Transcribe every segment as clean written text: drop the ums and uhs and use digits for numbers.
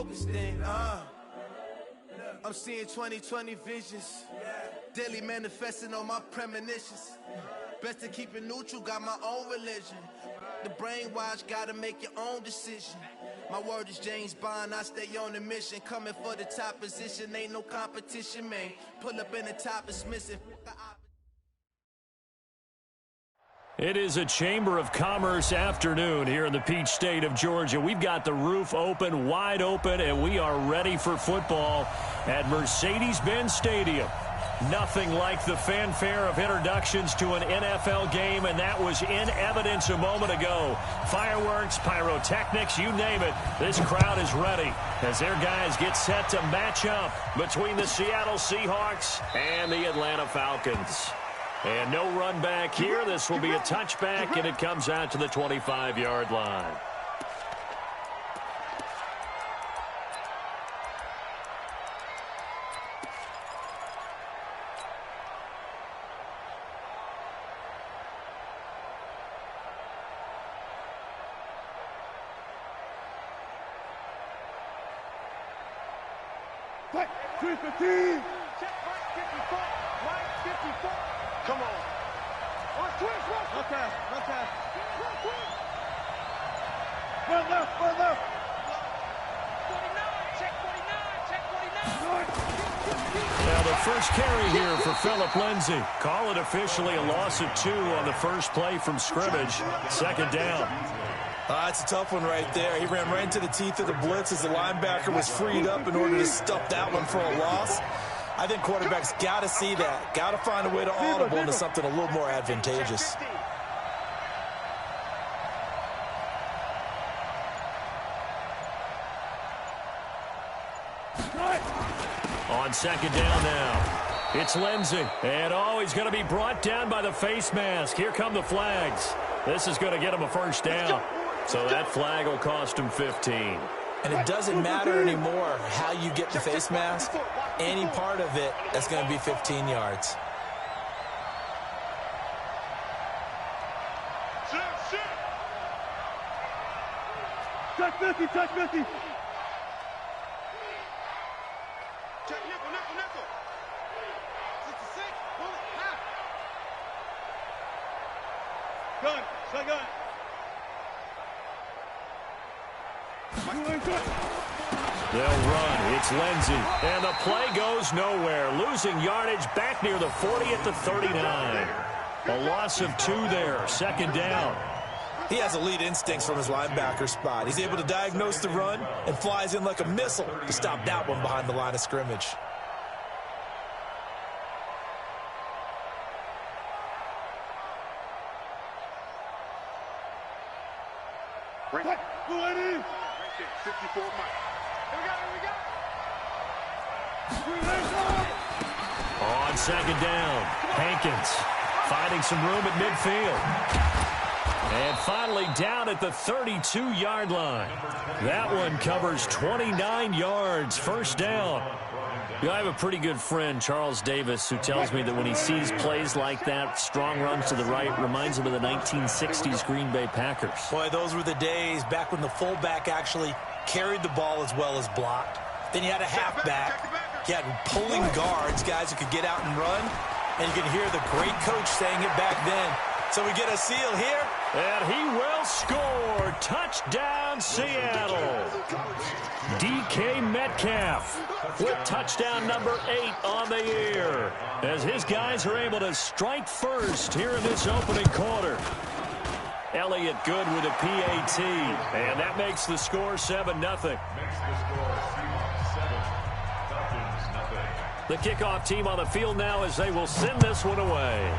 dopest thing. I'm seeing 20/20 visions. Daily manifesting on my premonitions. Best to keep it neutral, got my own religion. The brainwash, gotta make your own decision. My word is James Bond, I stay on a mission. Coming for the top position, ain't no competition, man. Pull up in the top, it's missing. It is a Chamber of Commerce afternoon here in the Peach State of Georgia. We've got the roof open, wide open, and we are ready for football at Mercedes-Benz Stadium. Nothing like the fanfare of introductions to an NFL game, and that was in evidence a moment ago. Fireworks, pyrotechnics, you name it. This crowd is ready as their guys get set to match up between the Seattle Seahawks and the Atlanta Falcons. And no run back here. This will be a touchback, and it comes out to the 25-yard line. Check 315. Check right 54. Right 54. Come on. On twist, run. Okay, okay. Run left, run left. 49, check 49, check 49. Now the first carry here for Phillip Lindsay. Call it officially a loss of 2 on the first play from scrimmage. Second down. That's a tough one right there. He ran right into the teeth of the blitz as the linebacker was freed up in order to stuff that one for a loss. I think quarterbacks got to see that. Got to find a way to audible into something a little more advantageous. On second down now, it's Lindsay. And he's going to be brought down by the face mask. Here come the flags. This is going to get him a first down. So that flag will cost him 15. And it doesn't matter anymore how you get the face mask. Any part of it, that's going to be 15 yards. Check 50, check 50. Check nickel, nickel, nickel. 66, bullet, half. Gun, shotgun. They'll run. It's Lindsay. And the play goes nowhere. Losing yardage back near the 40 at the 39. A loss of 2 there. Second down. He has elite instincts from his linebacker spot. He's able to diagnose the run and flies in like a missile to stop that one behind the line of scrimmage. Right. 54 Mike. Here we go. On second down, Hankins finding some room at midfield. And finally down at the 32-yard line. That one covers 29 yards. First down. You know, I have a pretty good friend, Charles Davis, who tells me that when he sees plays like that, strong runs to the right, reminds him of the 1960s Green Bay Packers. Boy, those were the days back when the fullback actually carried the ball as well as blocked. Then you had a halfback. You had pulling guards, guys who could get out and run. And you can hear the great coach saying it back then. So we get a seal here. And he will score. Touchdown, Seattle. DK Metcalf with touchdown number 8 on the year, as his guys are able to strike first here in this opening quarter. Elliott good with a PAT, and that makes the score 7-0. The kickoff team on the field now as they will send this one away.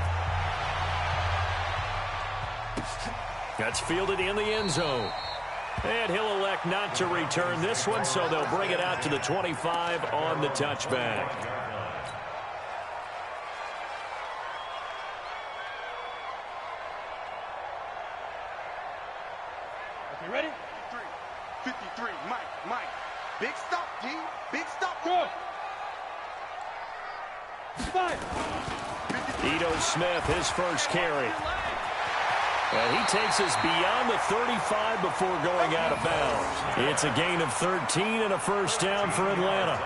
That's fielded in the end zone. And he'll elect not to return this one, so they'll bring it out to the 25 on the touchback. Okay, ready? 53, Mike. Big stop, D. Big stop. Go. 5. Ito Smith, his first carry. And he takes us beyond the 35 before going out of bounds. It's a gain of 13 and a first down for Atlanta.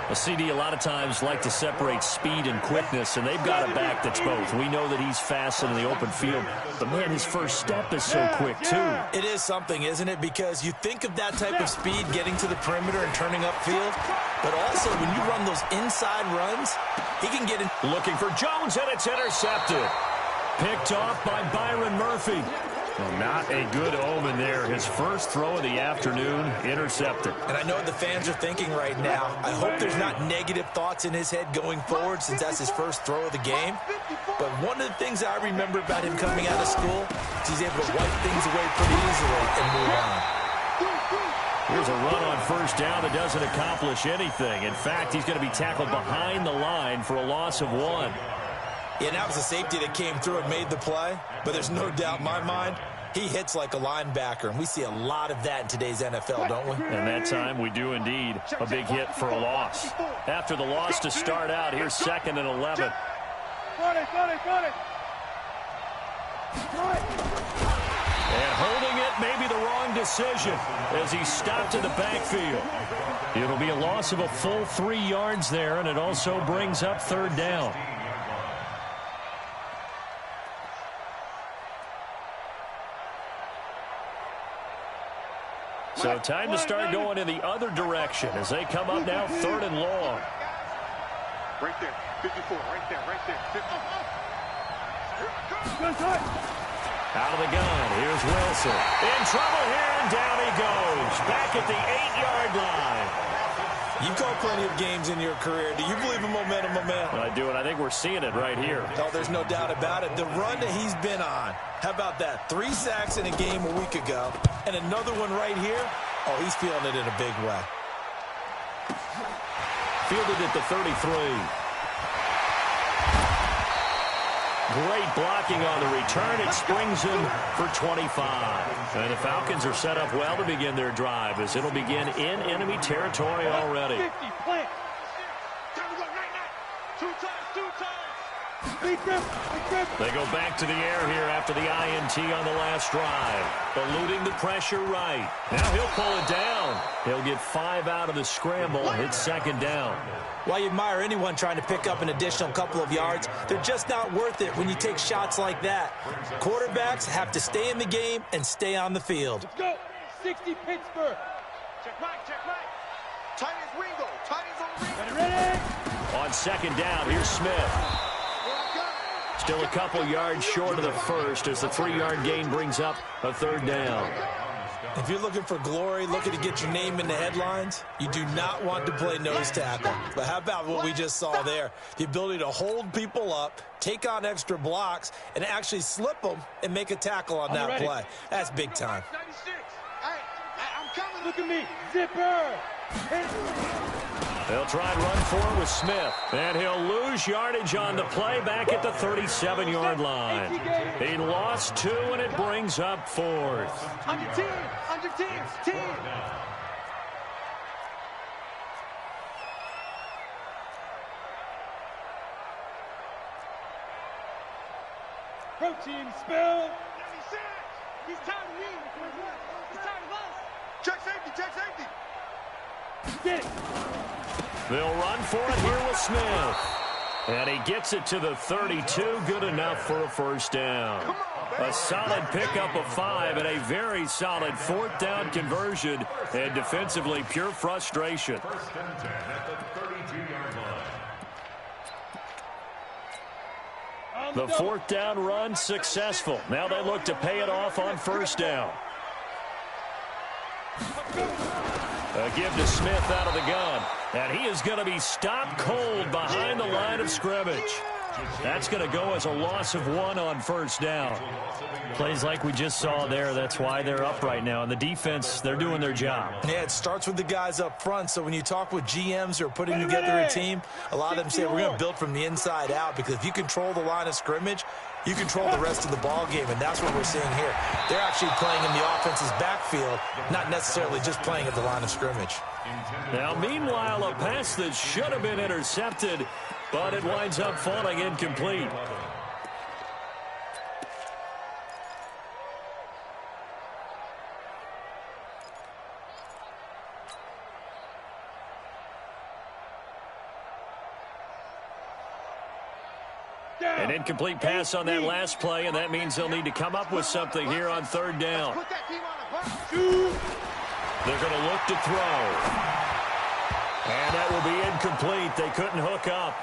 A CD a lot of times like to separate speed and quickness, and they've got a back that's both. We know that he's fast in the open field, but, man, his first step is so quick, too. It is something, isn't it? Because you think of that type of speed getting to the perimeter and turning upfield, but also when you run those inside runs, he can get in. Looking for Jones, and it's intercepted. Picked off by Byron Murphy. Well, not a good omen there. His first throw of the afternoon, intercepted. And I know what the fans are thinking right now. I hope there's not negative thoughts in his head going forward since that's his first throw of the game. But one of the things I remember about him coming out of school is he's able to wipe things away pretty easily and move on. Here's a run on first down that doesn't accomplish anything. In fact, he's going to be tackled behind the line for a loss of 1. Yeah, and that was a safety that came through and made the play. But there's no doubt in my mind, he hits like a linebacker. And we see a lot of that in today's NFL, don't we? And that time we do indeed. A big hit for a loss. After the loss to start out, here's 2nd and 11. Got it. And holding it may be the wrong decision as he stopped in the backfield. It'll be a loss of a full 3 yards there, and it also brings up 3rd down. So time to start going in the other direction as they come up now 3rd and long. Right there, 54, right there, 50. Out of the gun, here's Wilson. In trouble here, and down he goes. Back at the 8-yard line. You've called plenty of games in your career. Do you believe in momentum? I do, and I think we're seeing it right here. Oh, there's no doubt about it. The run that he's been on, how about that? 3 sacks in a game a week ago, and another one right here. Oh, he's feeling it in a big way. Fielded at the 33. Great blocking on the return. It springs him for 25. And the Falcons are set up well to begin their drive as it'll begin in enemy territory already. 50, plant. Time to go, night. 2 times. Beat them. They go back to the air here after the INT on the last drive. Eluding the pressure right. Now he'll pull it down. He'll get 5 out of the scramble. It's 2nd down. While you admire anyone trying to pick up an additional couple of yards, they're just not worth it when you take shots like that. Quarterbacks have to stay in the game and stay on the field. Let's go. 60 Pittsburgh. Check right. Titans Wingo. Titans on the ring. Ready? On 2nd down, here's Smith. Still a couple yards short of the first as the 3-yard gain brings up a 3rd down. If you're looking for glory, looking to get your name in the headlines, you do not want to play nose tackle. But how about what we just saw there? The ability to hold people up, take on extra blocks, and actually slip them and make a tackle on that play. That's big time. 96. Hey, I'm coming. Look at me. Zipper. They'll try and run for it with Smith. And he'll lose yardage on the play back at the 37-yard line. He lost 2, and it brings up 4th. On your team. Protein spill. He's tired of me. He's tired of us. Check safety. Get it. They'll run for it here with Smith. And he gets it to the 32. Good enough for a first down. A solid pickup of 5 and a very solid 4th down conversion. And defensively, pure frustration. The 4th down run successful. Now they look to pay it off on first down. A give to Smith out of the gun. And he is going to be stopped cold behind the line of scrimmage. That's going to go as a loss of 1 on first down. Plays like we just saw there. That's why they're up right now. And the defense, they're doing their job. Yeah, it starts with the guys up front. So when you talk with GMs who are putting together a team, a lot of them say we're going to build from the inside out. Because if you control the line of scrimmage, you control the rest of the ball game. And that's what we're seeing here. They're actually playing in the offense's backfield, not necessarily just playing at the line of scrimmage. Now, meanwhile, a pass that should have been intercepted, but it winds up falling incomplete. An incomplete pass on that last play, and that means they'll need to come up with something here on third down. They're going to look to throw. And that will be incomplete. They couldn't hook up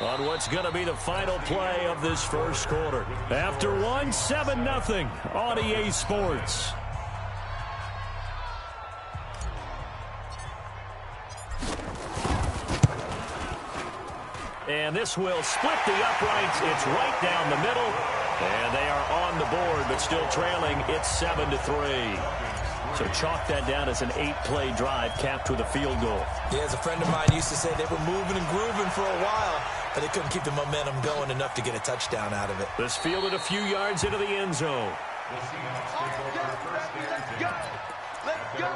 on what's going to be the final play of this first quarter. After one, 7-0 on EA Sports. And this will split the uprights. It's right down the middle. And they are on the board, but still trailing. It's 7-3. So chalk that down as an 8-play drive capped with a field goal. Yeah, as a friend of mine used to say, they were moving and grooving for a while, but they couldn't keep the momentum going enough to get a touchdown out of it. This fielded a few yards into the end zone. Let's go.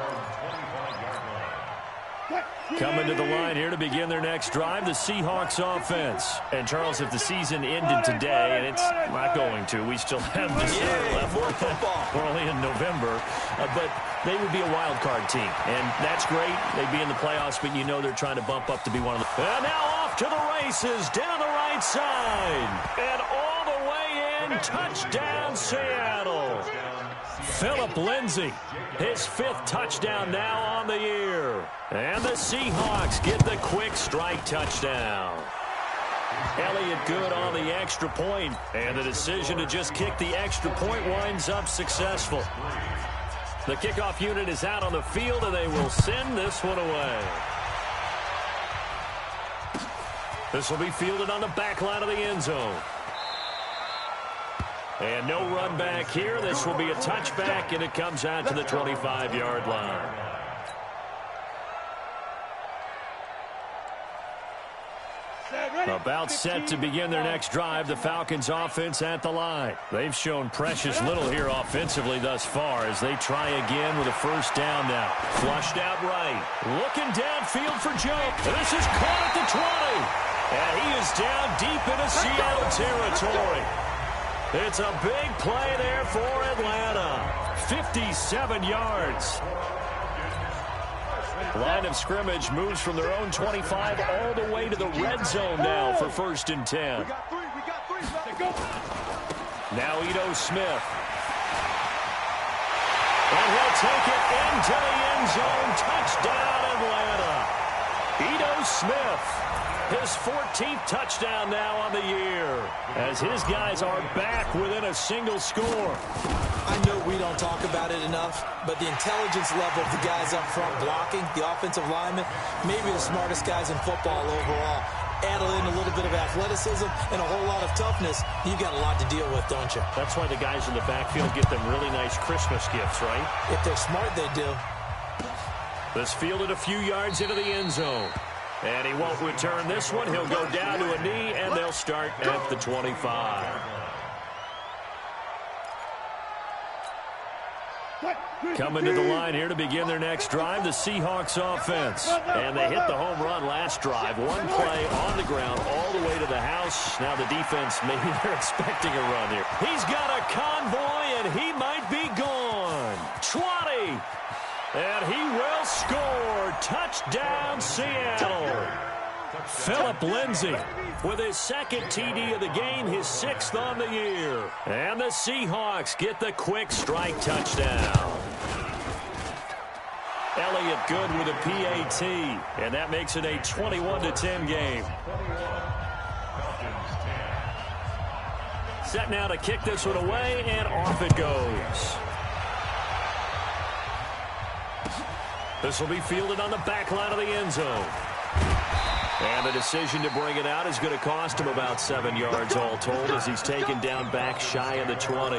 Coming to the line here to begin their next drive, the Seahawks offense. And, Charles, if the season ended today, and it's not going to, we still have December left. More football. We're only in November. But they would be a wild card team. And that's great. They'd be in the playoffs, but you know they're trying to bump up to be one of the... And now off to the races, down the right side. And all the way in, touchdown Seattle. Phillip Lindsay, his 5th touchdown now on the year. And the Seahawks get the quick strike touchdown. Elliott Good on the extra point, and the decision to just kick the extra point winds up successful. The kickoff unit is out on the field, and they will send this one away. This will be fielded on the back line of the end zone. And no run back here. This will be a touchback, and it comes out to the 25-yard line. About set to begin their next drive, the Falcons offense at the line. They've shown precious little here offensively thus far as they try again with a first down now. Flushed out right. Looking downfield for Joe. This is caught at the 20. And he is down deep into Seattle territory. It's a big play there for Atlanta. 57 yards. Line of scrimmage moves from their own 25 all the way to the red zone now for 1st and 10. We got three. Now Ito Smith. And he'll take it into the end zone. Touchdown, Atlanta. Ito Smith, his 14th touchdown now on the year, as his guys are back within a single score. I know we don't talk about it enough, but the intelligence level of the guys up front blocking, the offensive linemen, maybe the smartest guys in football overall. Add in a little bit of athleticism and a whole lot of toughness, you got a lot to deal with, don't you? That's why the guys in the backfield get them really nice Christmas gifts, right? If they're smart, they do. This fielded a few yards into the end zone. And he won't return this one. He'll go down to a knee, and they'll start at the 25. Coming to the line here to begin their next drive, the Seahawks offense. And they hit the home run last drive. One play on the ground all the way to the house. Now the defense, maybe they're expecting a run here. He's got a convoy, and he might be gone. 20. And he will score. Touchdown, Seattle. Phillip Lindsay with his 2nd TD of the game, his 6th on the year. And the Seahawks get the quick strike touchdown. Elliott Good with a PAT, and that makes it a 21-10 game. Set now to kick this one away, and off it goes. This will be fielded on the back line of the end zone. And the decision to bring it out is going to cost him about 7 yards all told as he's taken down back shy of the 20.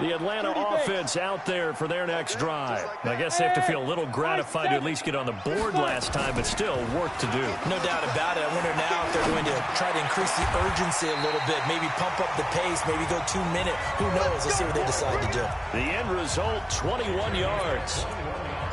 The Atlanta offense out there for their next drive. I guess they have to feel a little gratified to at least get on the board last time, but still work to do. No doubt about it. I wonder now if they're going to try to increase the urgency a little bit, maybe pump up the pace, maybe go 2-minute. Who knows? Let's see what they decide to do. The end result, 21 yards.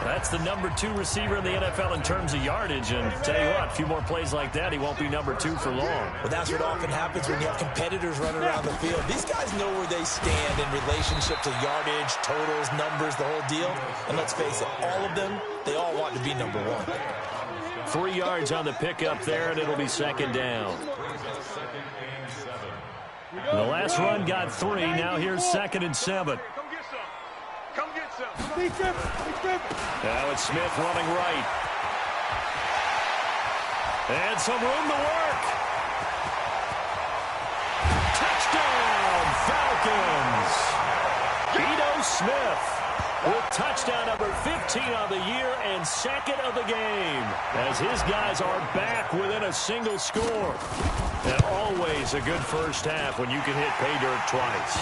That's the number 2 receiver in the NFL in terms of yardage. And tell you what, a few more plays like that, he won't be number 2 for long. Well, that's what often happens when you have competitors running around the field. These guys know where they stand in relationship to yardage, totals, numbers, the whole deal. And let's face it, all of them, they all want to be number 1. 3 yards on the pickup there, and it'll be second down. The last run got 3. Now here's 2nd and 7. Come get some. Now it's Smith running right. And some room to work. Touchdown, Falcons. Ito Smith with touchdown number 15 on the year and 2nd of the game, as his guys are back within a single score. And always a good first half when you can hit pay dirt twice.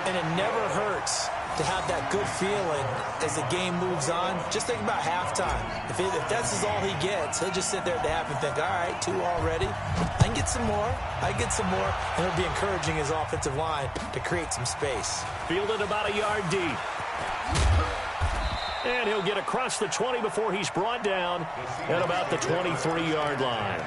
And it never hurts to have that good feeling as the game moves on. Just think about halftime. If that's all he gets, he'll just sit there at the half and think, all right, 2 already. I can get some more. I get some more. And he'll be encouraging his offensive line to create some space. Fielded about a yard deep. And he'll get across the 20 before he's brought down at about the 23-yard line.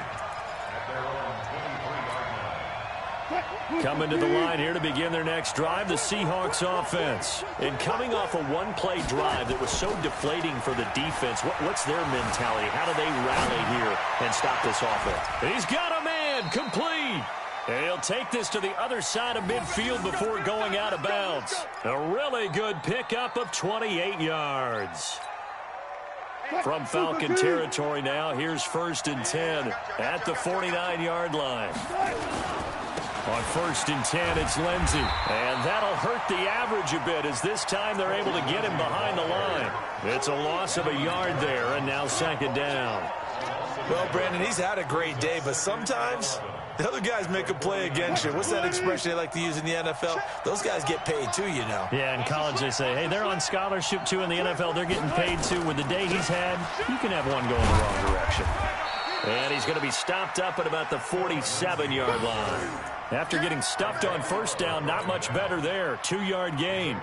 Coming to the line here to begin their next drive, the Seahawks offense. And coming off a one-play drive that was so deflating for the defense, what's their mentality? How do they rally here and stop this offense? He's got a man, complete. And he'll take this to the other side of midfield before going out of bounds. A really good pickup of 28 yards. From Falcon territory now, here's 1st and 10 at the 49-yard line. On 1st and 10, it's Lindsey. And that'll hurt the average a bit, as this time they're able to get him behind the line. It's a loss of a yard there, and now 2nd down. Well, Brandon, he's had a great day, but sometimes the other guys make a play against you. What's that expression they like to use in the NFL? Those guys get paid too, you know. Yeah, in college they say, hey, they're on scholarship too. In the NFL, they're getting paid too. With the day he's had, you can have one go in the wrong direction. And he's going to be stopped up at about the 47-yard line. After getting stuffed on 1st down, not much better there. 2-yard gain.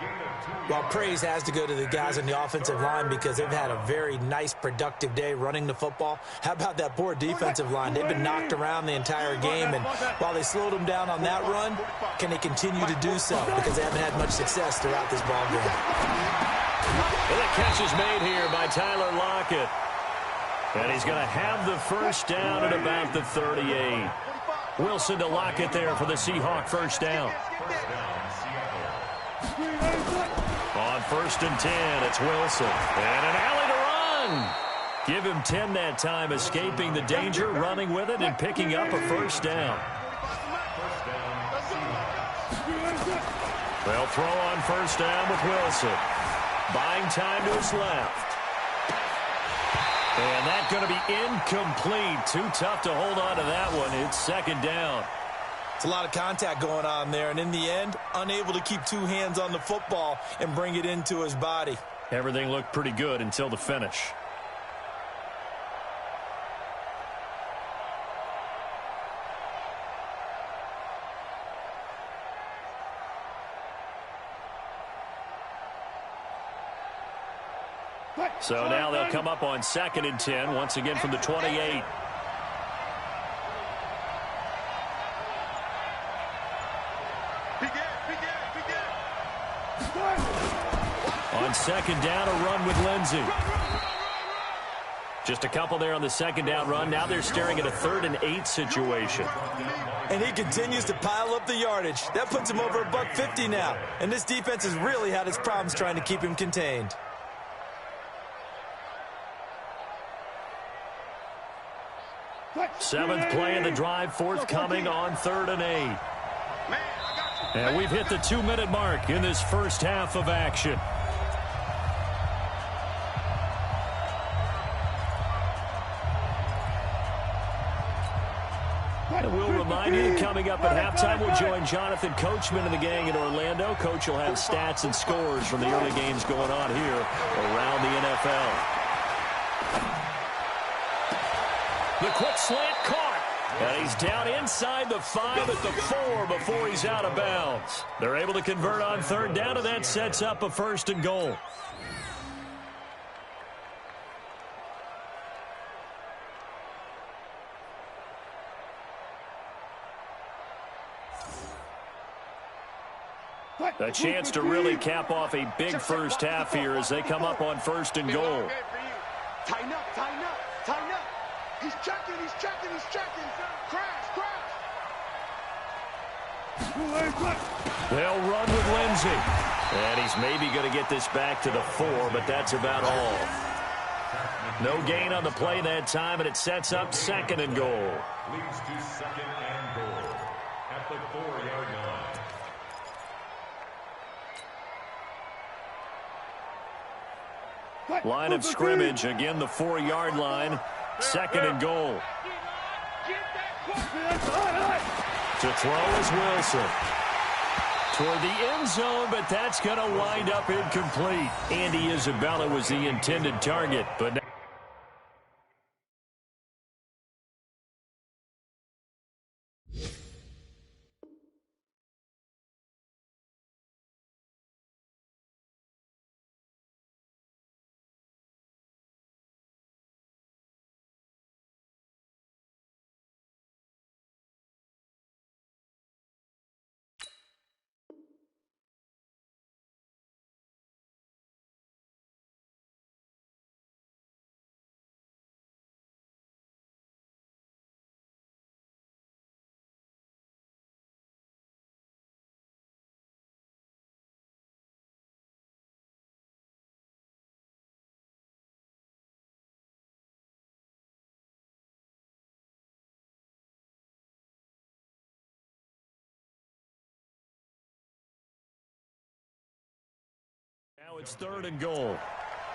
Well, praise has to go to the guys on the offensive line because they've had a very nice, productive day running the football. How about that poor defensive line? They've been knocked around the entire game, and while they slowed them down on that run, can they continue to do so? Because they haven't had much success throughout this ball game. And the catch is made here by Tyler Lockett. And he's going to have the 1st down at about the 38. Wilson to Lockett there for the Seahawk 1st down. On 1st and 10, it's Wilson. And an alley to run. Give him 10 that time, escaping the danger, running with it, and picking up a 1st down. They'll throw on 1st down with Wilson. Buying time to his left. And that's going to be incomplete. Too tough to hold on to that one. It's 2nd down. It's a lot of contact going on there, and in the end, unable to keep 2 hands on the football and bring it into his body. Everything looked pretty good until the finish. So now they'll come up on 2nd and 10, once again from the 28. On 2nd down, a run with Lindsey. Just a couple there on the 2nd down run. Now they're staring at a 3rd and 8 situation. And he continues to pile up the yardage. That puts him over $150 now. And this defense has really had its problems trying to keep him contained. Seventh play of the drive, forthcoming on 3rd and 8. And we've hit the 2-minute mark in this first half of action. And we'll remind you that coming up at halftime, we'll join Jonathan Coachman and the gang in Orlando. Coach will have stats and scores from the early games going on here around the NFL. The quick slant caught. And he's down inside the 5 at the 4 before he's out of bounds. They're able to convert on 3rd down, and that sets up a 1st and goal. A chance to really cap off a big first half here as they come up on 1st and goal. Tighten up, tighten up, tighten up. He's checking, he's checking, he's checking. Crash, crash. They'll run with Lindsey. And he's maybe going to get this back to the 4, but that's about all. No gain on the play that time, and it sets up 2nd and goal. Leads to 2nd and goal at the 4-yard line. Line of scrimmage, again the 4-yard line. 2nd and goal. To throw is Wilson. Toward the end zone, but that's going to wind up incomplete. Andy Isabella was the intended target, but now it's 3rd and goal.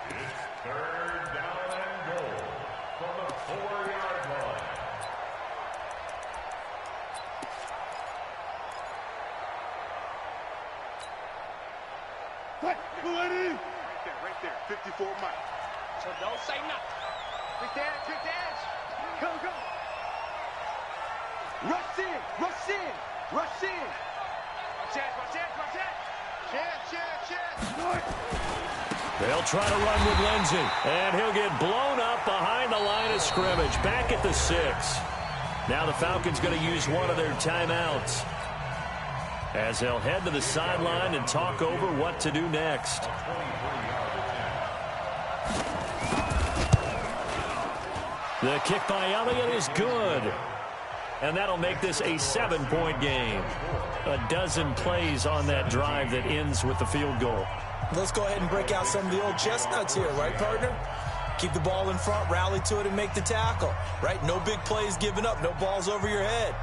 It's 3rd down and goal from the 4-yard line. Right there, 54 Mike. So don't say nothing. Quick dance. Go, go. Rush in, rush in, rush in. Chance. They'll try to run with Lindsey, and he'll get blown up behind the line of scrimmage, back at the 6. Now the Falcons going to use one of their timeouts as they'll head to the sideline and talk over what to do next. The kick by Elliott is good, and that'll make this a 7-point game. A dozen plays on that drive that ends with the field goal. Let's go ahead and break out some of the old chestnuts here, right, partner? Keep the ball in front, rally to it, and make the tackle, right? No big plays given up, no balls over your head.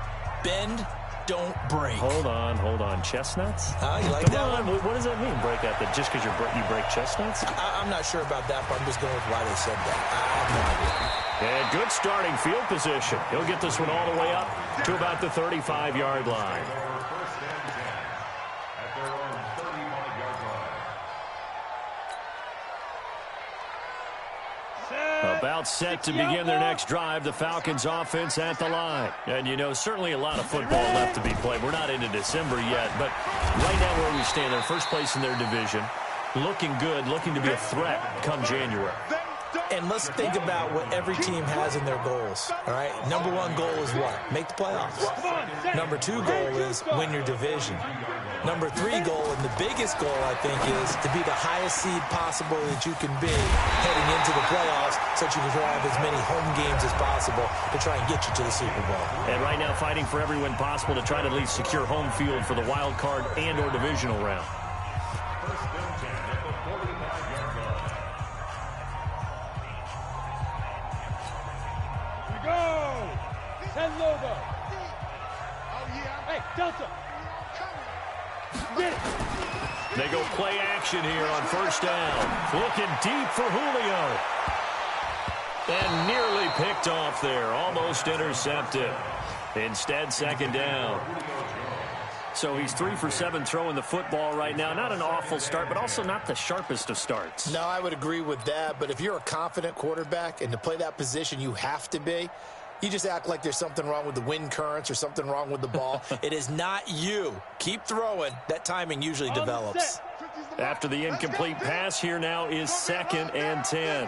Bend, don't break. Hold on. Chestnuts? You like that one? What does that mean, break out? That just because you break chestnuts? I'm not sure about that, but I'm just going with why they said that. I have no idea. And good starting field position. He'll get this one all the way up to about the 35-yard line. First and 10 at their own 35-yard line. About set to begin their next drive, the Falcons offense at the line. And, you know, certainly a lot of football left to be played. We're not into December yet, but right now where we stand, they're first place in their division. Looking good, looking to be a threat come January. And let's think about what every team has in their goals, all right? Number 1 goal is what? Make the playoffs. Number 2 goal is win your division. Number 3 goal, and the biggest goal, I think, is to be the highest seed possible that you can be heading into the playoffs so that you can have as many home games as possible to try and get you to the Super Bowl. And right now fighting for every win possible to try to at least secure home field for the wild card and or divisional round. First and 10 at the 45-yard line. Go! Send logo. Hey, Delta. Get it. They go play action here on 1st down. Looking deep for Julio. And nearly picked off there. Almost intercepted. Instead, 2nd down. So he's 3 for 7 throwing the football right now. Not an awful start, but also not the sharpest of starts. No, I would agree with that. But if you're a confident quarterback and to play that position, you have to be. You just act like there's something wrong with the wind currents or something wrong with the ball. It is not you. Keep throwing. That timing usually develops. After the incomplete pass, here now is 2nd and 10.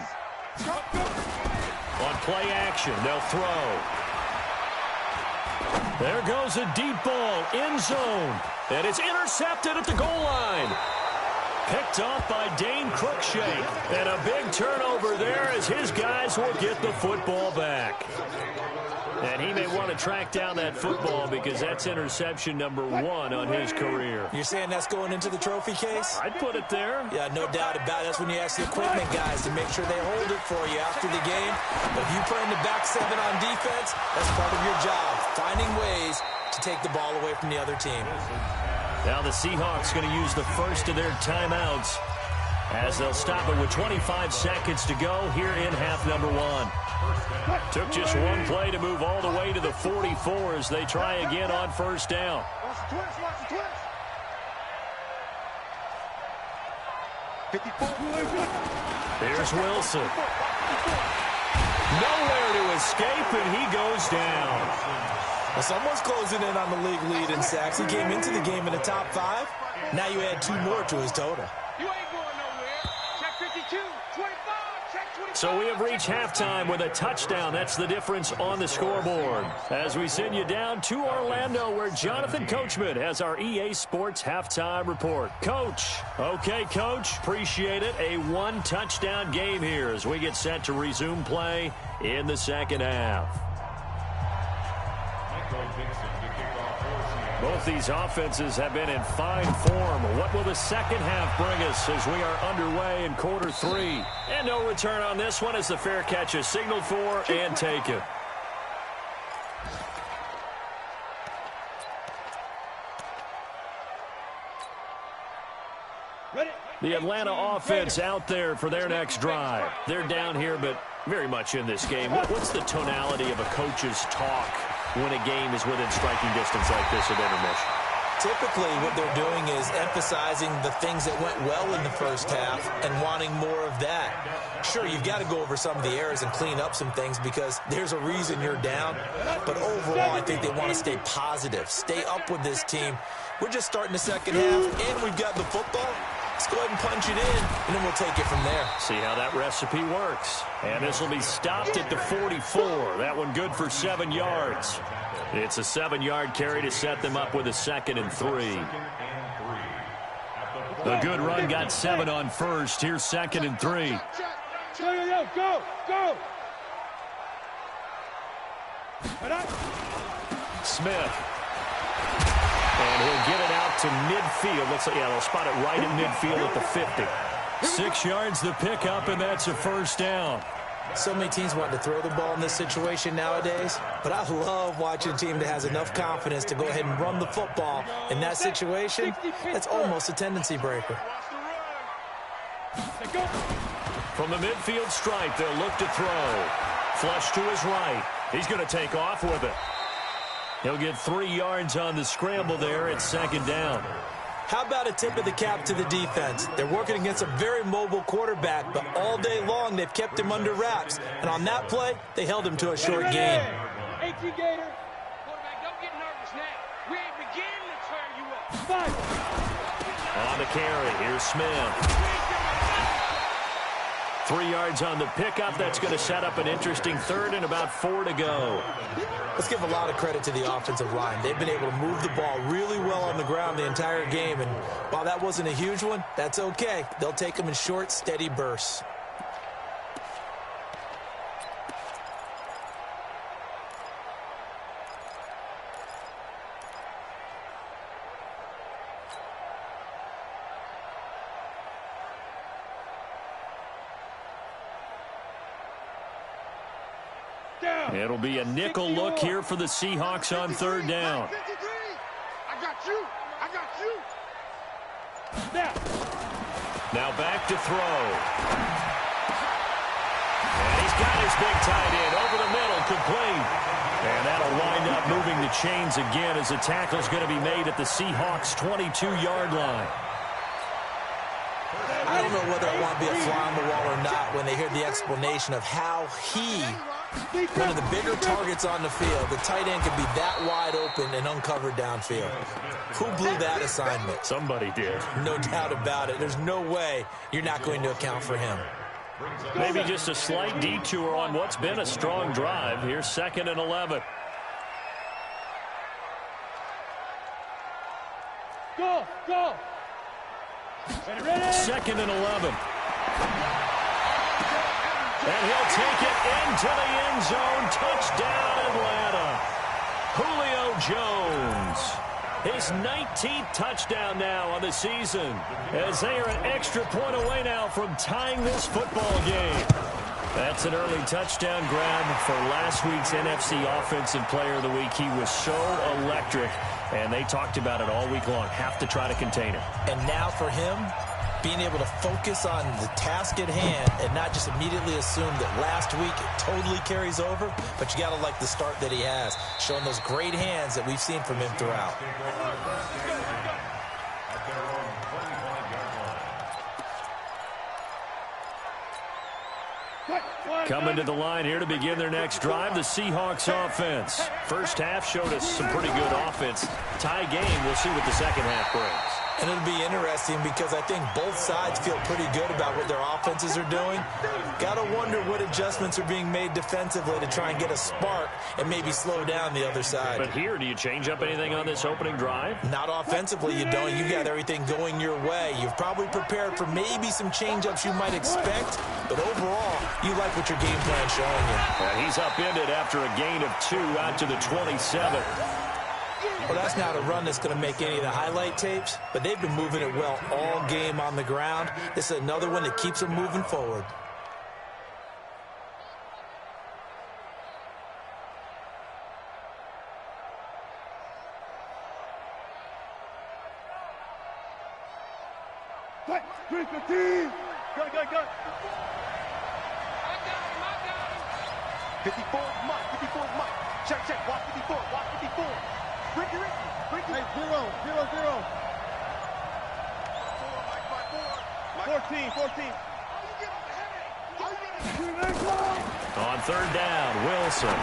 On play action, they'll throw. There goes a deep ball, end zone. And it's intercepted at the goal line. Picked off by Dane Cruikshank. And a big turnover there as his guys will get the football back. And he may want to track down that football because that's interception number 1 on his career. You're saying that's going into the trophy case? I'd put it there. Yeah, no doubt about it. That's when you ask the equipment guys to make sure they hold it for you after the game. But if you play in the back 7 on defense, that's part of your job, finding ways to take the ball away from the other team. Now the Seahawks going to use the first of their timeouts as they'll stop it with 25 seconds to go here in half number 1. Took just one play to move all the way to the 44 as they try again on first down. Here's Wilson. Nowhere to escape, and he goes down. Well, someone's closing in on the league lead in sacks. He came into the game in the top 5. Now you add 2 more to his total. You ain't going nowhere. Check 52, 25, check 25. So we have reached halftime with a touchdown. That's the difference on the scoreboard. As we send you down to Orlando, where Jonathan Coachman has our EA Sports halftime report. Coach. Okay, Coach. Appreciate it. A 1-touchdown game here as we get set to resume play in the second half. Both these offenses have been in fine form. What will the second half bring us as we are underway in quarter 3? And no return on this one as the fair catch is signaled for and taken. The Atlanta offense out there for their next drive. They're down here, but very much in this game. What's the tonality of a coach's talk when a game is within striking distance like this at intermission? Typically, what they're doing is emphasizing the things that went well in the first half and wanting more of that. Sure, you've got to go over some of the errors and clean up some things because there's a reason you're down. But overall, I think they want to stay positive, stay up with this team. We're just starting the second half, and we've got the football. Let's go ahead and punch it in, and then we'll take it from there. See how that recipe works. And this will be stopped at the 44. That one good for 7 yards. It's a 7-yard carry to set them up with a 2nd and 3. The good run got 7 on first. Here's 2nd and 3. Go! Smith. And he'll get it out to midfield. Looks like, yeah, they'll spot it right at midfield at the 50. 6 yards the pickup, and that's a first down. So many teams want to throw the ball in this situation nowadays, but I love watching a team that has enough confidence to go ahead and run the football. In that situation, that's almost a tendency breaker. From the midfield stripe, they'll look to throw. Flush to his right. He's going to take off with it. He'll get 3 yards on the scramble there at 2nd down. How about a tip of the cap to the defense? They're working against a very mobile quarterback, but all day long they've kept him under wraps. And on that play, they held him to a short gain. 18 Gator. Quarterback, don't get nervous now. We ain't beginning to tear you up. 5. On the carry, here's Smith. 3 yards on the pickup. That's going to set up an interesting 3rd and about 4 to go. Let's give a lot of credit to the offensive line. They've been able to move the ball really well on the ground the entire game. And while that wasn't a huge one, that's okay. They'll take them in short, steady bursts. It'll be a nickel look here for the Seahawks on 3rd down. I got you. Now back to throw. And he's got his big tight end over the middle, complete. And that'll wind up moving the chains again as the tackle's going to be made at the Seahawks' 22-yard line. I don't know whether I want to be a fly on the wall or not when they hear the explanation of how he, one of the bigger targets on the field, the tight end could be that wide open and uncovered downfield. Who blew that assignment? Somebody did. No doubt about it. There's no way you're not going to account for him. Maybe just a slight detour on what's been a strong drive. Here's 2nd and 11. Go, go. Ready. 2nd and 11. And he'll take it into the end zone. Touchdown, Atlanta. Julio Jones. His 19th touchdown now on the season, as they are an extra point away now from tying this football game. That's an early touchdown grab for last week's NFC Offensive Player of the Week. He was so electric, and they talked about it all week long. Have to try to contain it. And now for him, being able to focus on the task at hand and not just immediately assume that last week it totally carries over, but you got to like the start that he has, showing those great hands that we've seen from him throughout. Coming to the line here to begin their next drive, the Seahawks offense. First half showed us some pretty good offense. Tie game, we'll see what the second half brings. And it'll be interesting because I think both sides feel pretty good about what their offenses are doing. Got to wonder what adjustments are being made defensively to try and get a spark and maybe slow down the other side. But here, do you change up anything on this opening drive? Not offensively, you don't. You got everything going your way. You've probably prepared for maybe some change-ups you might expect, but overall, you like what your game plan's showing you. And he's upended after a gain of 2 out to the 27. Well, that's not a run that's going to make any of the highlight tapes, but they've been moving it well all game on the ground. This is another one that keeps them moving forward. Good. Good. 54, Mike. Check. Watch 54. Ricky. Hey, 0. 14. On 3rd down, Wilson.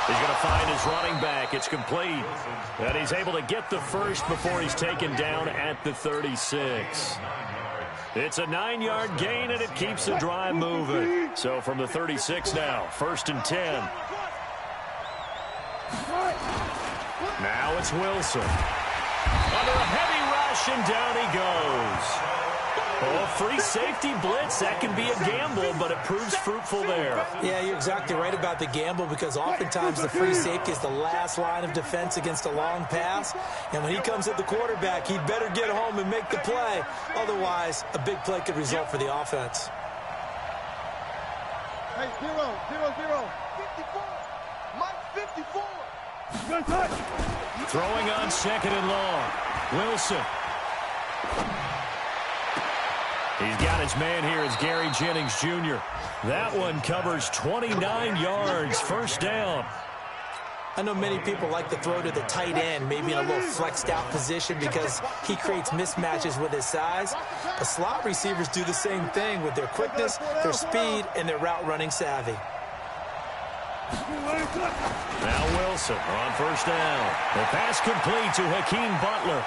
He's going to find his running back. It's complete. And he's able to get the first before he's taken down at the 36. It's a 9-yard gain, and it keeps the drive moving. So from the 36 now, 1st and 10. Now it's Wilson. Under a heavy rush, and down he goes. Oh, free safety blitz. That can be a gamble, but it proves fruitful there. Yeah, you're exactly right about the gamble because oftentimes the free safety is the last line of defense against a long pass. And when he comes at the quarterback, he'd better get home and make the play. Otherwise, a big play could result for the offense. Hey, 0. 54. Mike, 54. Good touch. Throwing on 2nd and long. Wilson. He's got his man here as Gary Jennings Jr. That one covers 29 yards. 1st down. I know many people like to throw to the tight end, maybe in a little flexed out position because he creates mismatches with his size. But slot receivers do the same thing with their quickness, their speed, and their route running savvy. Now Wilson on 1st down. The pass complete to Hakeem Butler.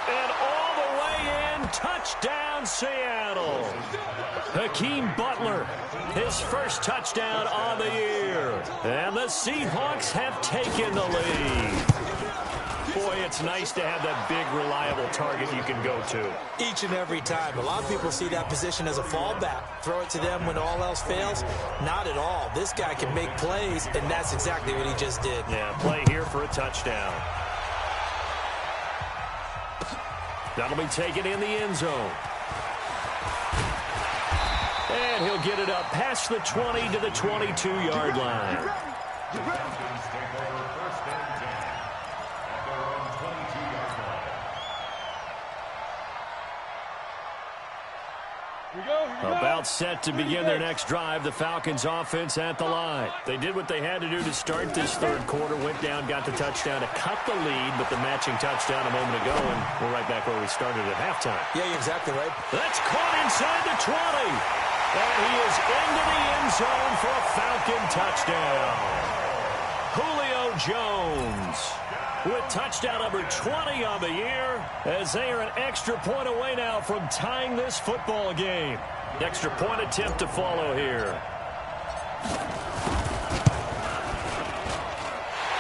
And all the way in, touchdown Seattle. Hakeem Butler, his first touchdown on the year. And the Seahawks have taken the lead. Boy, it's nice to have that big, reliable target you can go to. Each and every time. A lot of people see that position as a fallback. Throw it to them when all else fails. Not at all. This guy can make plays, and that's exactly what he just did. Yeah, play here for a touchdown. That'll be taken in the end zone. And he'll get it up past the 20 to the 22-yard line. About set to begin their next drive, the Falcons offense at the line. They did what they had to do to start this 3rd quarter, went down, got the touchdown to cut the lead, but the matching touchdown a moment ago, and we're right back where we started at halftime. Yeah, you're exactly right. That's caught inside the 20. And he is into the end zone for a Falcon touchdown. Julio Jones with touchdown number 20 on the year, as they are an extra point away now from tying this football game. Extra point attempt to follow here.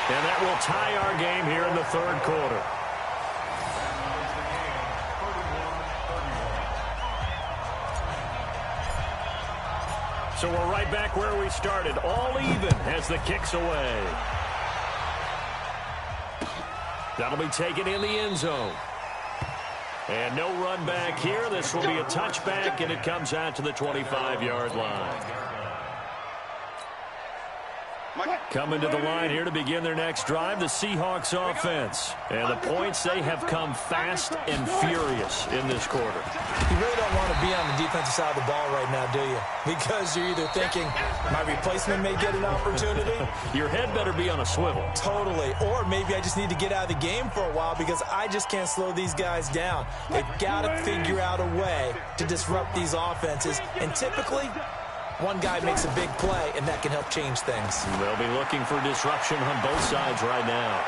And that will tie our game here in the 3rd quarter. So we're right back where we started. All even as the kick's away. That'll be taken in the end zone. And no run back here. This will be a touchback, and it comes out to the 25-yard line. Coming to the line here to begin their next drive, the Seahawks offense. And the points, they have come fast and furious in this quarter. You really don't want to be on the defensive side of the ball right now, do you? Because you're either thinking, my replacement may get an opportunity. Your head better be on a swivel. Totally. Or maybe I just need to get out of the game for a while because I just can't slow these guys down. They've got to figure out a way to disrupt these offenses. And typically, one guy makes a big play, and that can help change things. They'll be looking for disruption on both sides right now.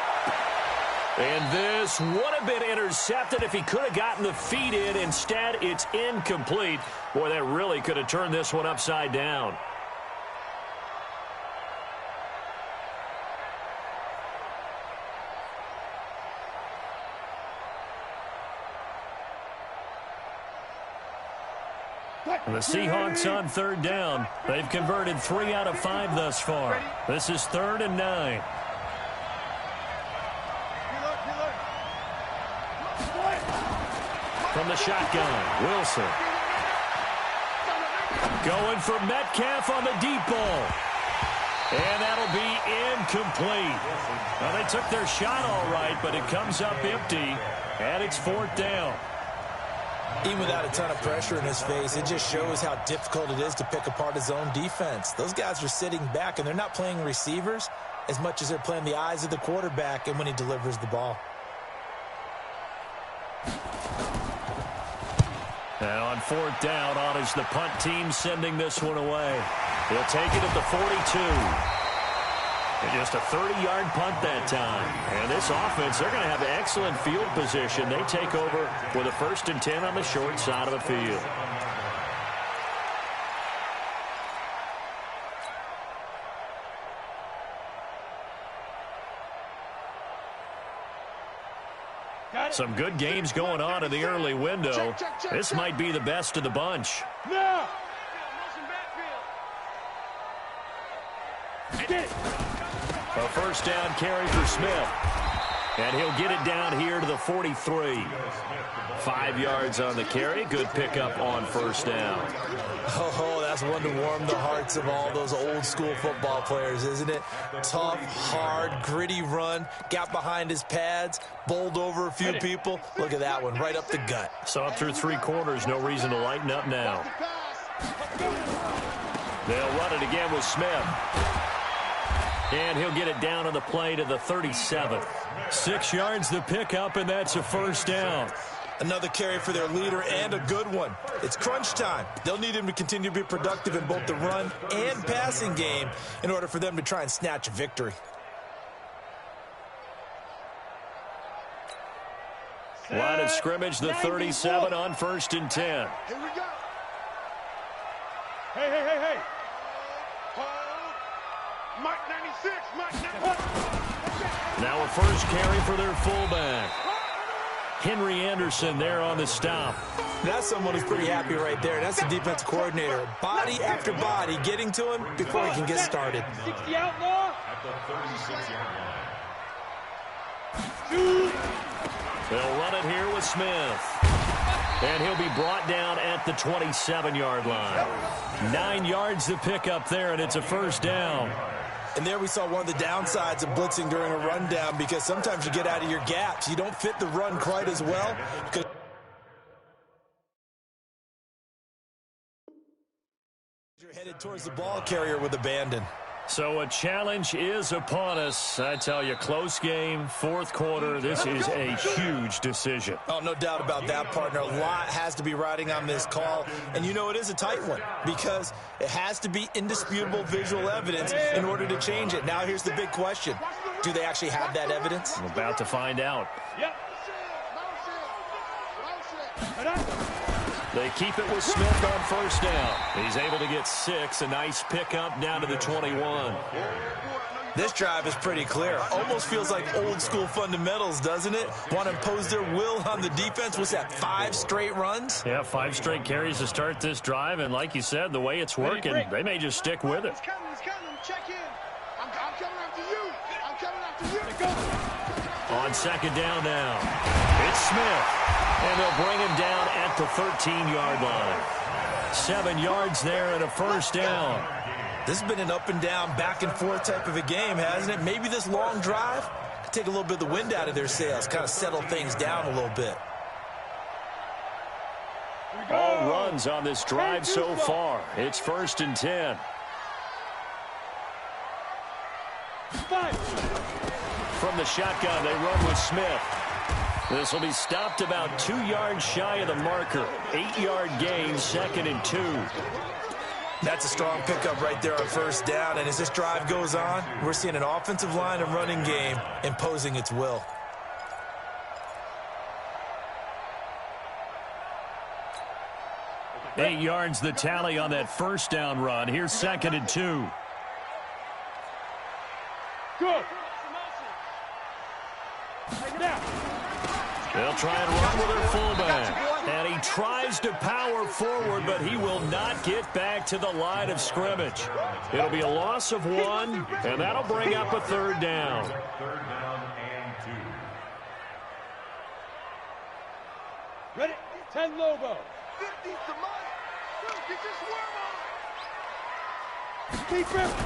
And this would have been intercepted if he could have gotten the feet in. Instead, it's incomplete. Boy, that really could have turned this one upside down. The Seahawks on third down. They've converted 3 out of 5 thus far. This is 3rd and 9. From the shotgun, Wilson. Going for Metcalf on the deep ball. And that'll be incomplete. Well, they took their shot all right, but it comes up empty, and it's 4th down. Even without a ton of pressure in his face, it just shows how difficult it is to pick apart his own defense. Those guys are sitting back, and they're not playing receivers as much as they're playing the eyes of the quarterback and when he delivers the ball. And on 4th down, on is the punt team sending this one away. He'll take it at the 42. And just a 30-yard punt that time. And this offense, they're going to have excellent field position. They take over with a 1st and 10 on the short side of the field. Some good games going on in the early window. This might be the best of the bunch. Now! A 1st down carry for Smith. And he'll get it down here to the 43. 5 yards on the carry. Good pickup on 1st down. Oh, that's one to warm the hearts of all those old-school football players, isn't it? Tough, hard, gritty run. Got behind his pads, bowled over a few people. Look at that one, right up the gut. So up through 3 quarters, no reason to lighten up now. They'll run it again with Smith. And he'll get it down on the play to the 37th. 6 yards the pickup, and that's a 1st down. Another carry for their leader and a good one. It's crunch time. They'll need him to continue to be productive in both the run and passing game in order for them to try and snatch a victory. Line of scrimmage, the 37 on 1st and 10. Here we go. Hey. Mike 96, Mike 96. Now a 1st carry for their fullback. Henry Anderson there on the stop. That's someone who's pretty happy right there. That's the defensive coordinator. Body after body getting to him before he can get started. 60 outlaw. At the 36-yard line. They'll run it here with Smith. And he'll be brought down at the 27-yard line. 9 yards the pickup there, and it's a 1st down. And there we saw one of the downsides of blitzing during a rundown, because sometimes you get out of your gaps. You don't fit the run quite as well. You're headed towards the ball carrier with abandon. So a challenge is upon us. I tell you, close game, 4th quarter. This is a huge decision. Oh, no doubt about that, partner. A lot has to be riding on this call. And you know it is a tight one because it has to be indisputable visual evidence in order to change it. Now here's the big question. Do they actually have that evidence? We're about to find out. Yep. They keep it with Smith on 1st down. He's able to get 6. A nice pickup down to the 21. This drive is pretty clear. Almost feels like old school fundamentals, doesn't it? Want to impose their will on the defense. What's that, 5 straight runs? Yeah, 5 straight carries to start this drive. And like you said, the way it's working, they may just stick with it. He's coming. Check in. I'm coming after you. I'm coming after you. Go. On second down now, it's Smith. And they'll bring him down at the 13-yard line. 7 yards there and a first down. This has been an up and down, back and forth type of a game, hasn't it? Maybe this long drive could take a little bit of the wind out of their sails, kind of settle things down a little bit. All runs on this drive so far. It's 1st and 10. From the shotgun, they run with Smith. This will be stopped about 2 yards shy of the marker. 8-yard gain, 2nd and 2. That's a strong pickup right there on first down. And as this drive goes on, we're seeing an offensive line and running game imposing its will. Eight yards the tally on that first down run. Here's 2nd and 2. Good. Take it out. They'll try and run with their fullback. And he tries to power forward, but he will not get back to the line of scrimmage. It'll be a loss of 1, and that'll bring up a 3rd down. 3rd down and 2. Ready? 10 Lobo. 50 to mine. Get your swerve on. Keep ripping.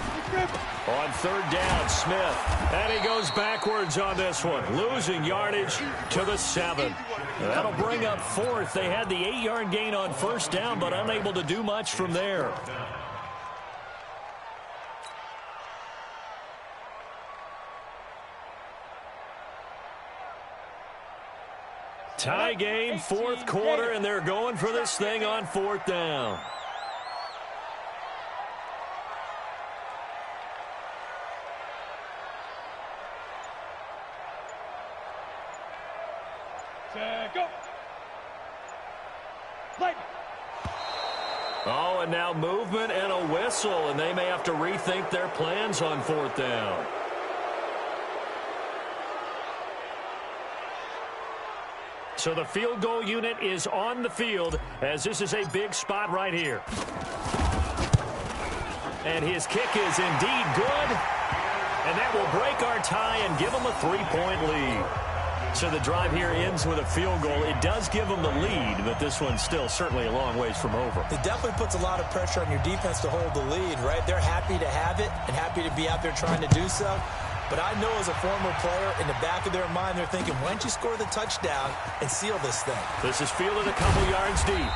On 3rd down, Smith. And he goes backwards on this one, losing yardage to the 7. That'll bring up 4th. They had the 8-yard gain on first down, but unable to do much from there. Tie game, 4th quarter, and they're going for this thing on 4th down. Go. Play. Oh, and now movement and a whistle, and they may have to rethink their plans on 4th down. So the field goal unit is on the field, as this is a big spot right here. And his kick is indeed good, and that will break our tie and give them a 3-point lead. So the drive here ends with a field goal. It does give them the lead, but this one's still certainly a long ways from over. It definitely puts a lot of pressure on your defense to hold the lead, right? They're happy to have it and happy to be out there trying to do so. But I know as a former player, in the back of their mind, they're thinking, why don't you score the touchdown and seal this thing? This is fielded a couple yards deep.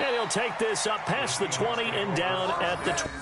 And he'll take this up past the 20 and down at the 20.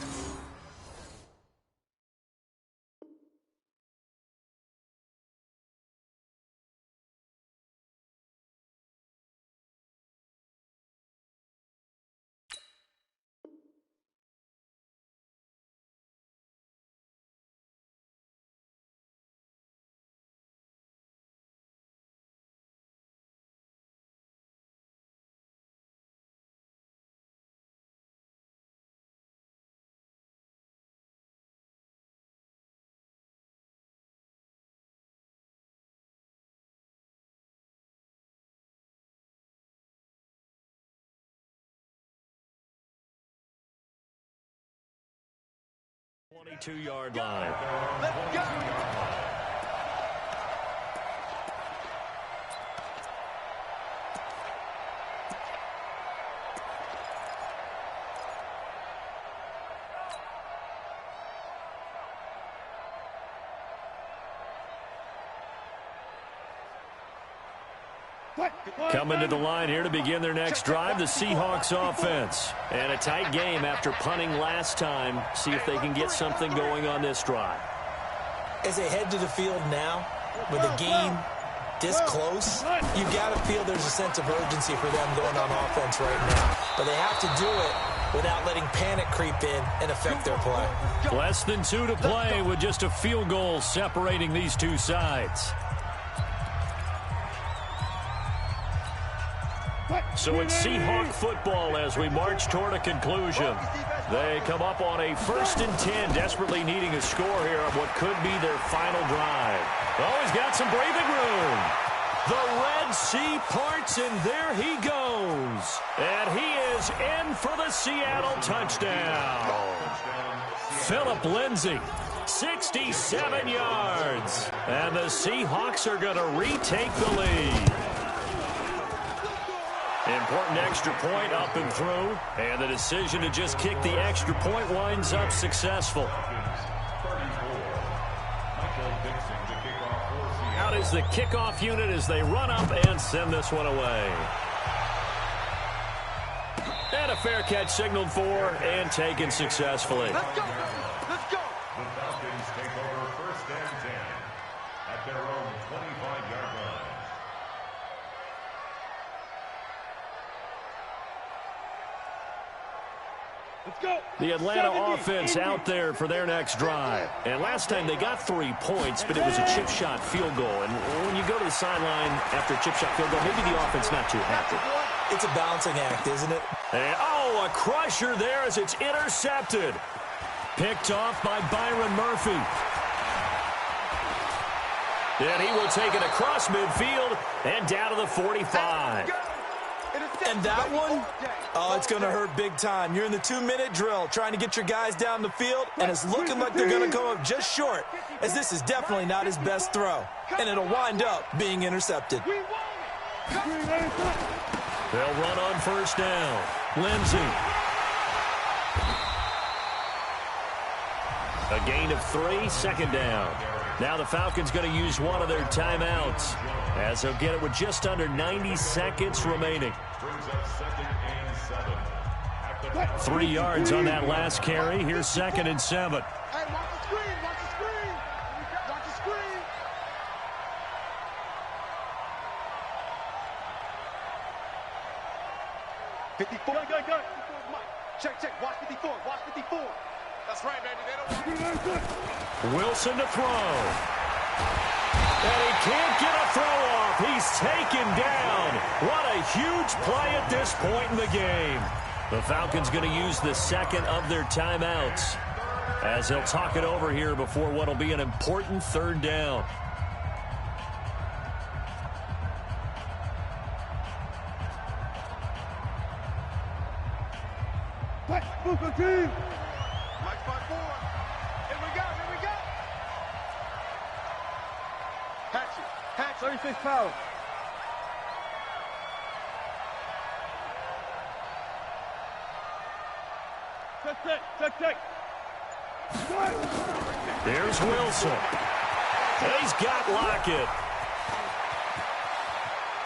Yard line. Let's go. Coming to the line here to begin their next drive, the Seahawks offense. And a tight game after punting last time. See if they can get something going on this drive. As they head to the field now, with the game this close, you've got to feel there's a sense of urgency for them going on offense right now. But they have to do it without letting panic creep in and affect their play. Less than 2 to play with just a field goal separating these two sides. So it's Seahawk football as we march toward a conclusion. They come up on a 1st and 10, desperately needing a score here on what could be their final drive. Oh, he's got some breathing room. The Red Sea parts, and there he goes. And he is in for the Seattle touchdown. Phillip Lindsay, 67 yards. And the Seahawks are going to retake the lead. Important extra point up and through. And the decision to just kick the extra point winds up successful. Out is the kickoff unit as they run up and send this one away. And a fair catch signaled for and taken successfully. Let's go. Let's go. The Falcons take over 1st and 10 at their own 25-yard line. Let's go. The Atlanta offense out there for their next drive. And last time they got 3 points, but it was a chip shot field goal. And when you go to the sideline after a chip shot field goal, maybe the offense not too happy. It's a balancing act, isn't it? And, oh, a crusher there as it's intercepted. Picked off by Byron Murphy. And he will take it across midfield and down to the 45. And that one, oh, it's going to hurt big time. You're in the 2-minute drill trying to get your guys down the field, and it's looking like they're going to come up just short, as this is definitely not his best throw. And it'll wind up being intercepted. They'll run on 1st down. Lindsay. A gain of 3, 2nd down. Now the Falcons going to use one of their timeouts, as they'll get it with just under 90 seconds remaining. 3 yards on that last carry. Here's 2nd and 7. Hey, watch the screen. Watch the screen. Watch the screen. Go. Check. Watch 54. Watch 54. That's right, baby. They don't. Wilson to throw. And he can't get a throw off. He's taken down. What a huge play at this point in the game. The Falcons going to use the 2nd of their timeouts, as they'll talk it over here before what will be an important 3rd down. Mike's by 4. Here we go. Hatch. 36 pounds. Check. There's Wilson. He's got Lockett.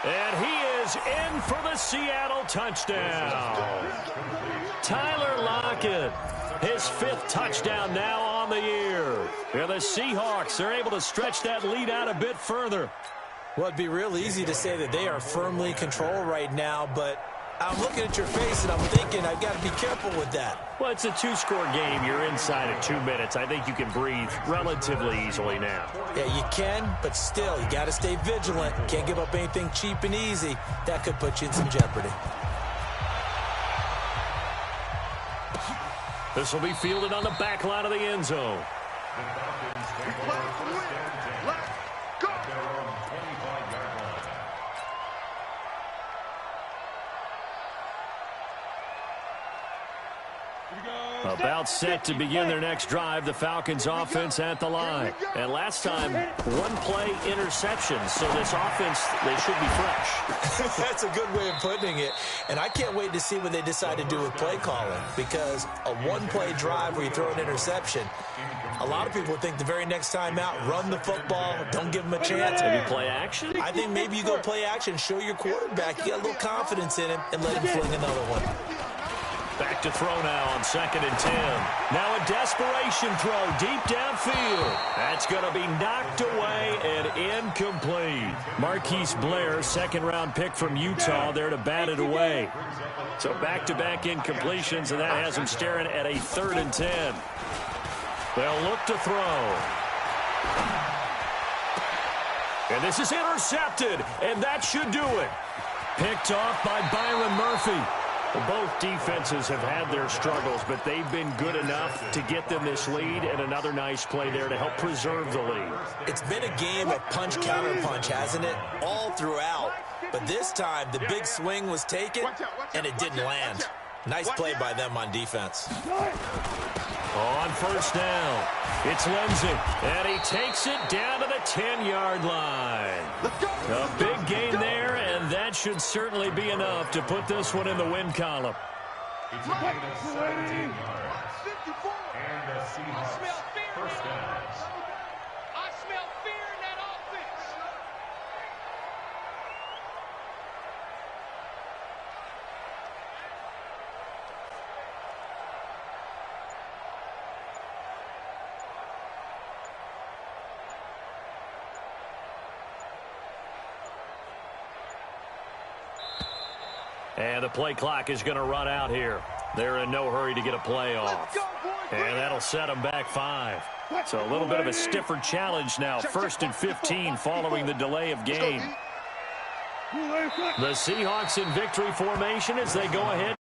And he is in for the Seattle touchdown. Tyler Lockett, his 5th touchdown now on the year. And the Seahawks are able to stretch that lead out a bit further. Well, it'd be real easy to say that they are firmly in control right now, but I'm looking at your face and I'm thinking I've got to be careful with that. Well, it's a 2-score game. You're inside of 2 minutes. I think you can breathe relatively easily now. Yeah, you can, but still, you got to stay vigilant. Can't give up anything cheap and easy. That could put you in some jeopardy. This will be fielded on the back line of the end zone. About set to begin their next drive, the Falcons offense at the line. And last time, 1-play interception, so this offense, they should be fresh. That's a good way of putting it. And I can't wait to see what they decide to do with play calling, because a 1-play drive where you throw an interception, a lot of people think the very next time out, run the football, don't give them a chance. Maybe play action? I think maybe you go play action, show your quarterback you got a little confidence in him, and let him fling another one. Back to throw now on 2nd and 10. Now a desperation throw deep downfield. That's going to be knocked away and incomplete. Marquise Blair, 2nd-round pick from Utah, there to bat it away. So back-to-back incompletions, and that has him staring at a 3rd and 10. They'll look to throw. And this is intercepted, and that should do it. Picked off by Byron Murphy. Both defenses have had their struggles, but they've been good enough to get them this lead, and another nice play there to help preserve the lead. It's been a game of punch-counter-punch, hasn't it? All throughout. But this time, the big swing was taken, and it didn't land. Nice play by them on defense. On first down, it's Lindsey, and he takes it down to the 10-yard line. A big gain there, and that should certainly be enough to put this one in the win column. It's a gain of 17 yards. And the Seahawks first down. I smell fear in that offense. And the play clock is going to run out here. They're in no hurry to get a play off. And that'll set them back 5. So a little bit of a stiffer challenge now. 1st and 15 following the delay of game. The Seahawks in victory formation as they go ahead.